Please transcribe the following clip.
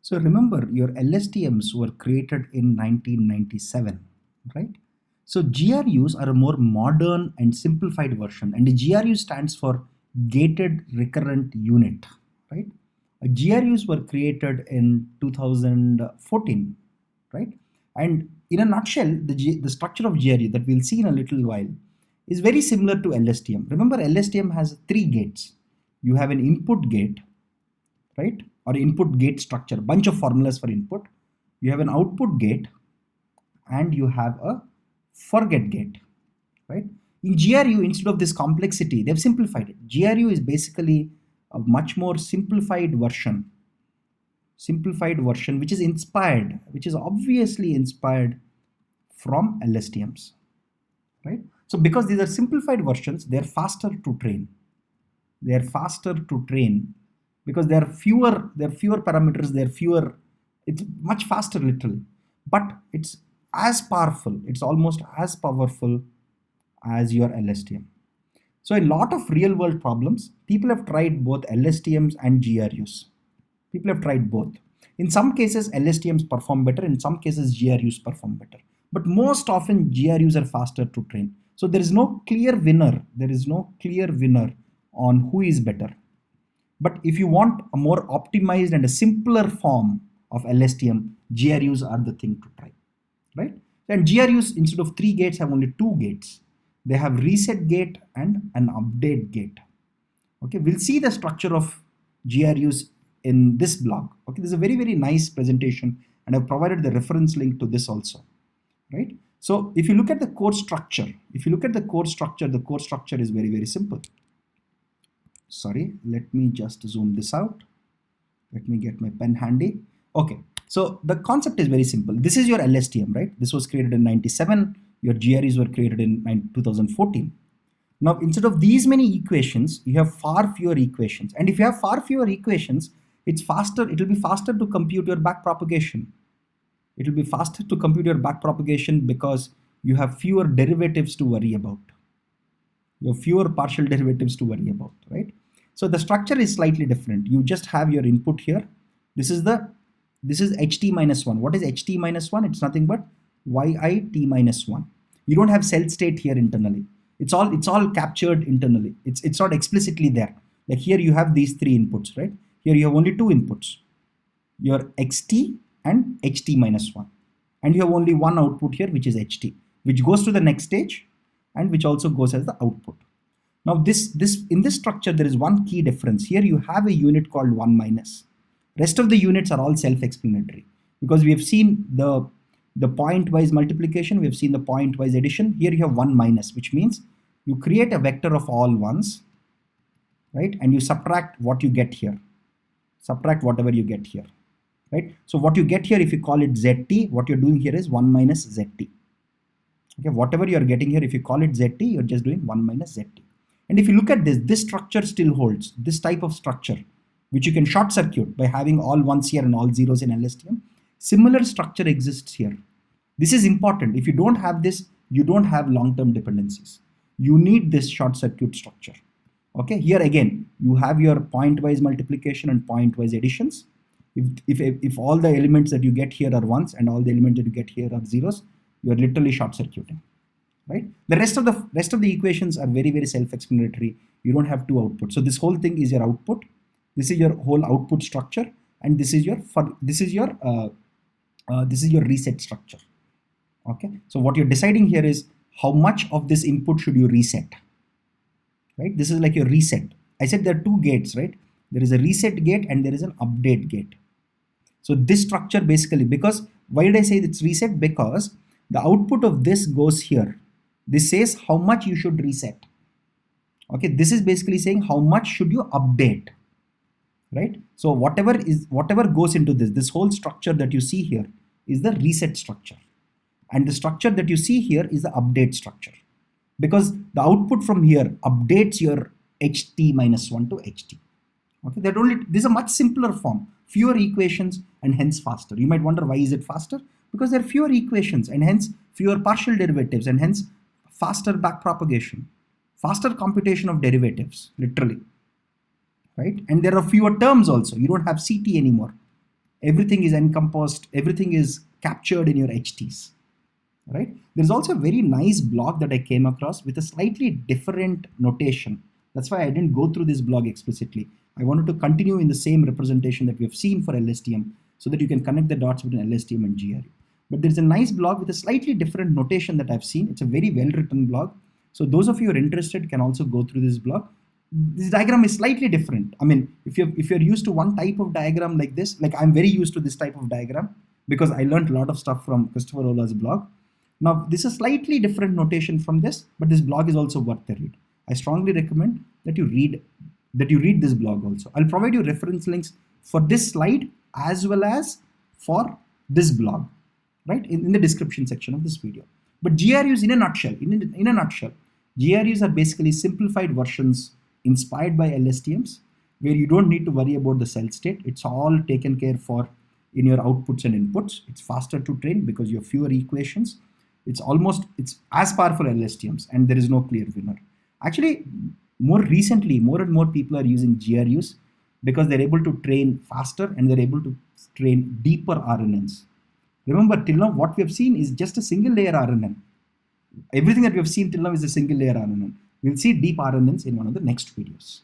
So remember, your LSTMs were created in 1997, right? So GRUs are a more modern and simplified version, and the GRU stands for Gated Recurrent Unit, right? GRUs were created in 2014, right? And in a nutshell, the structure of GRU that we'll see in a little while is very similar to LSTM. Remember, LSTM has three gates. You have an input gate, right? Or input gate structure, bunch of formulas for input. You have an output gate and you have a forget gate, right? In GRU, instead of this complexity, they've simplified it. GRU is basically a much more simplified version which is inspired, which is obviously inspired from LSTMs, right? So because these are simplified versions, they're faster to train. They're faster to train because there are fewer parameters, it's much faster literally, but it's as powerful, it's almost as powerful as your LSTM. So in a lot of real world problems, people have tried both LSTMs and GRUs. People have tried both. In some cases, LSTMs perform better, in some cases, GRUs perform better. But most often, GRUs are faster to train. So there is no clear winner. There is no clear winner on who is better. But if you want a more optimized and a simpler form of LSTM, GRUs are the thing to try, right? And GRUs, instead of 3 gates, have only 2 gates. They have reset gate and an update gate. Okay, we'll see the structure of GRUs in this blog. Okay, this is a very, very nice presentation, and I've provided the reference link to this also, right? So if you look at the core structure, the core structure is very, very simple. Sorry, let me just zoom this out. Let me get my pen handy. Okay, so the concept is very simple. This is your LSTM, right? This was created in 97. Your GRUs were created in 2014. Now, instead of these many equations, you have far fewer equations. And if you have far fewer equations, it's faster. It will be faster to compute your back propagation. It will be faster to compute your back propagation because you have fewer derivatives to worry about. You have fewer partial derivatives to worry about, right? So the structure is slightly different. You just have your input here. This is ht minus 1. What is ht minus 1? It's nothing but yit minus 1. You don't have cell state here internally. It's all captured internally. It's not explicitly there. Like here you have these 3 inputs, right? Here you have only 2 inputs. Your xt and ht minus 1. And you have only one output here, which is ht, which goes to the next stage and which also goes as the output. Now in this structure, there is one key difference. Here you have a unit called 1 minus. Rest of the units are all self-explanatory because we have seen the point-wise multiplication, we have seen the point-wise addition. Here you have 1 minus, which means you create a vector of all ones, right? And you subtract what you get here. Subtract whatever you get here, right? So what you get here, if you call it zt, what you're doing here is 1 minus zt. Okay, whatever you're getting here, if you call it zt, you're just doing 1 minus zt. And if you look at this structure still holds. This type of structure, which you can short circuit by having all ones here and all zeros in LSTM. Similar structure exists here. This is important. If you don't have this, you don't have long-term dependencies. You need this short circuit structure. Okay, here again, you have your point-wise multiplication and point-wise additions. If all the elements that you get here are ones and all the elements that you get here are zeros, you are literally short circuiting, right? The rest of the equations are very, very self-explanatory. You don't have 2 outputs. So this whole thing is your output. This is your whole output structure, and this is your reset structure. Okay, so what you're deciding here is how much of this input should you reset, right? This is like your reset. I said there are 2 gates, right? There is a reset gate and there is an update gate. So this structure basically, because why did I say it's reset? Because the output of this goes here. This says how much you should reset. Okay, this is basically saying how much should you update, right? So whatever goes into this whole structure that you see here is the reset structure. And the structure that you see here is the update structure. Because the output from here updates your ht minus 1 to ht. Okay, this is a much simpler form, fewer equations and hence faster. You might wonder, why is it faster? Because there are fewer equations and hence fewer partial derivatives and hence faster back propagation, faster computation of derivatives, literally, right? And there are fewer terms also. You don't have CT anymore. everything is encompassed, everything is captured in your HTs, right? There's also a very nice blog that I came across with a slightly different notation. That's why I didn't go through this blog explicitly. I wanted to continue in the same representation that we have seen for LSTM so that you can connect the dots between LSTM and GRU. But there's a nice blog with a slightly different notation that I've seen. It's a very well written blog. So those of you who are interested can also go through this blog. This diagram is slightly different. I mean, if you're used to one type of diagram like this, like I'm very used to this type of diagram because I learned a lot of stuff from Christopher Ola's blog. Now, this is slightly different notation from this, but this blog is also worth the read. I strongly recommend that you read this blog also. I'll provide you reference links for this slide as well as for this blog, right, in the description section of this video. But GRUs in a nutshell, GRUs are basically simplified versions inspired by LSTMs, where you don't need to worry about the cell state. It's all taken care for in your outputs and inputs. It's faster to train because you have fewer equations. It's as powerful LSTMs, and there is no clear winner. Actually, more recently, more and more people are using GRUs because they're able to train faster and they're able to train deeper RNNs. Remember, till now, what we have seen is just a single layer RNN. Everything that we have seen till now is a single layer RNN. We'll see deep RNNs in one of the next videos.